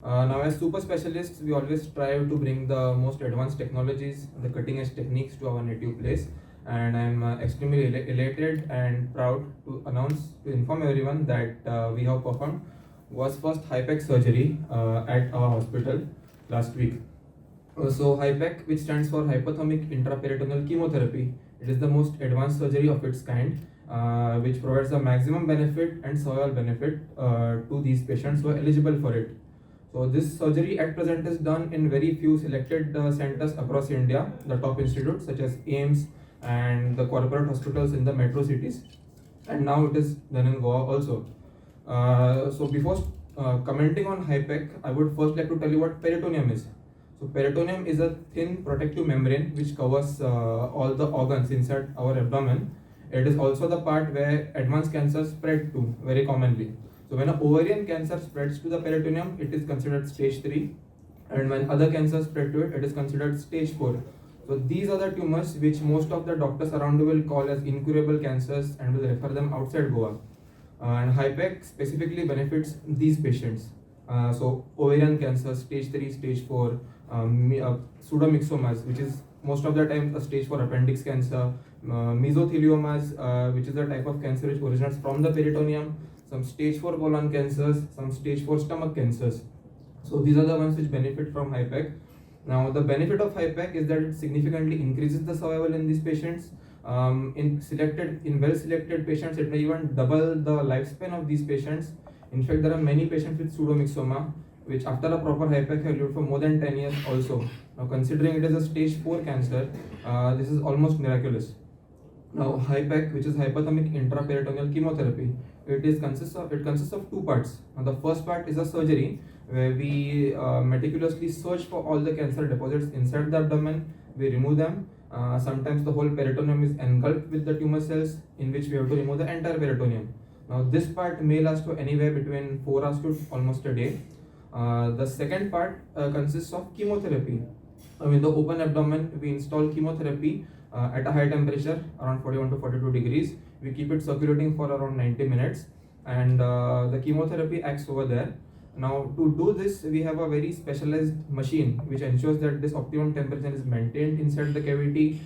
Now, as super specialists, we always strive to bring the most advanced technologies, the cutting edge techniques to our native place. And I'm extremely elated and proud to inform everyone that we have performed was first HIPEC surgery at our hospital last week. So HIPEC, which stands for hypothermic intraperitoneal chemotherapy, it is the most advanced surgery of its kind, which provides the maximum benefit and survival benefit to these patients who are eligible for it. So this surgery at present is done in very few selected centers across India, the top institutes such as AIMS and the corporate hospitals in the metro cities, and now it is done in Goa also. So before commenting on HIPEC, I would first like to tell you what peritoneum is. So peritoneum is a thin protective membrane which covers all the organs inside our abdomen. It is also the part where advanced cancers spread to very commonly. So when an ovarian cancer spreads to the peritoneum, it is considered stage 3, and when other cancers spread to it, it is considered stage 4. So these are the tumors which most of the doctors around you will call as incurable cancers and will refer them outside Goa. And HIPEC specifically benefits these patients. So ovarian cancer, stage 3, stage 4, pseudomyxomas, which is most of the time a stage 4 appendix cancer, mesotheliomas, which is a type of cancer which originates from the peritoneum, some stage 4 colon cancers, some stage 4 stomach cancers. So these are the ones which benefit from HIPEC. Now the benefit of HIPEC is that it significantly increases the survival in these patients. In well selected patients, it may even double the lifespan of these patients. In fact, there are many patients with pseudomyxoma which after a proper HIPEC have lived for more than 10 years also. Now considering it is a stage 4 cancer, this is almost miraculous. Now HIPEC, which is hypothermic intraperitoneal chemotherapy, it consists of two parts. Now the first part is a surgery where we meticulously search for all the cancer deposits inside the abdomen. We remove them. Sometimes the whole peritoneum is engulfed with the tumor cells, in which we have to remove the entire peritoneum. Now this part may last for anywhere between 4 hours to almost a day. The second part consists of chemotherapy. In the open abdomen, we install chemotherapy at a high temperature, around 41 to 42 degrees. We keep it circulating for around 90 minutes, and the chemotherapy acts over there. Now, to do this, we have a very specialized machine which ensures that this optimum temperature is maintained inside the cavity.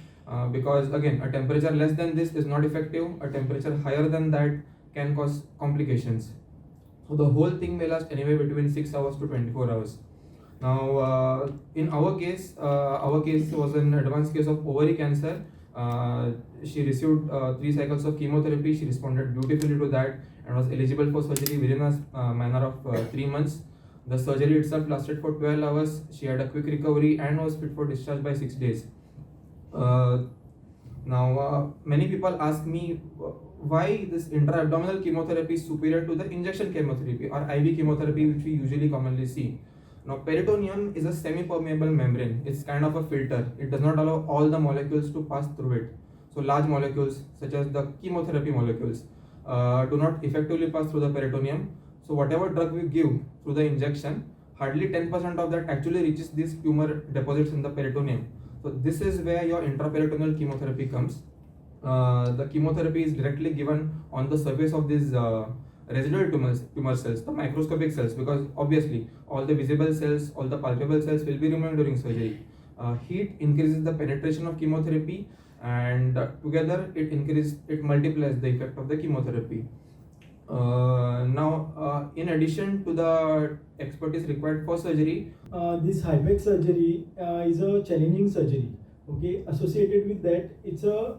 Because again, a temperature less than this is not effective. A temperature higher than that can cause complications. So the whole thing may last anywhere between 6 hours to 24 hours. Now, in our case was an advanced case of ovary cancer. She received 3 cycles of chemotherapy. She responded beautifully to that and was eligible for surgery within a manner of 3 months. The surgery itself lasted for 12 hours. She had a quick recovery and was fit for discharge by 6 days. Now, many people ask me why this intra-abdominal chemotherapy is superior to the injection chemotherapy or IV chemotherapy, which we usually commonly see. Now, peritoneum is a semi-permeable membrane. It's kind of a filter. It does not allow all the molecules to pass through it. So, large molecules such as the chemotherapy molecules do not effectively pass through the peritoneum. So, whatever drug we give through the injection, hardly 10% of that actually reaches these tumor deposits in the peritoneum. So, this is where your intraperitoneal chemotherapy comes. The chemotherapy is directly given on the surface of these residual tumor cells, the microscopic cells, because obviously all the visible cells, all the palpable cells will be removed during surgery. Heat increases the penetration of chemotherapy, and together it multiplies the effect of the chemotherapy. Now, in addition to the expertise required for surgery, this HIPEC surgery is a challenging surgery. Okay, associated with that, it's a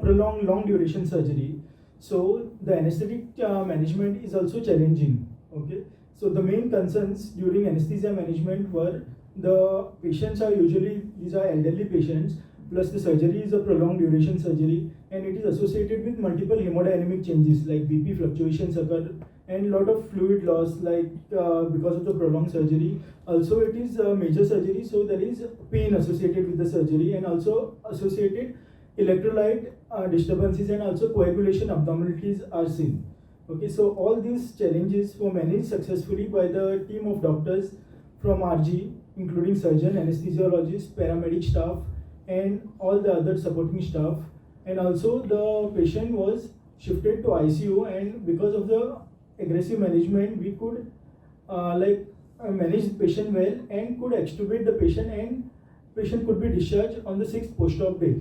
prolonged, long duration surgery. So the anesthetic management is also challenging. Okay, so the main concerns during anesthesia management were the patients are usually, these are elderly patients, plus the surgery is a prolonged duration surgery, and it is associated with multiple hemodynamic changes like BP fluctuations occur and lot of fluid loss because of the prolonged surgery. Also it is a major surgery, so there is pain associated with the surgery and also associated electrolyte disturbances and also coagulation abnormalities are seen. Okay, so all these challenges were managed successfully by the team of doctors from RG, including surgeon, anesthesiologist, paramedic staff, and all the other supporting staff. And also the patient was shifted to ICU, and because of the aggressive management, we could managed the patient well and could extubate the patient, and patient could be discharged on the 6th post-op day.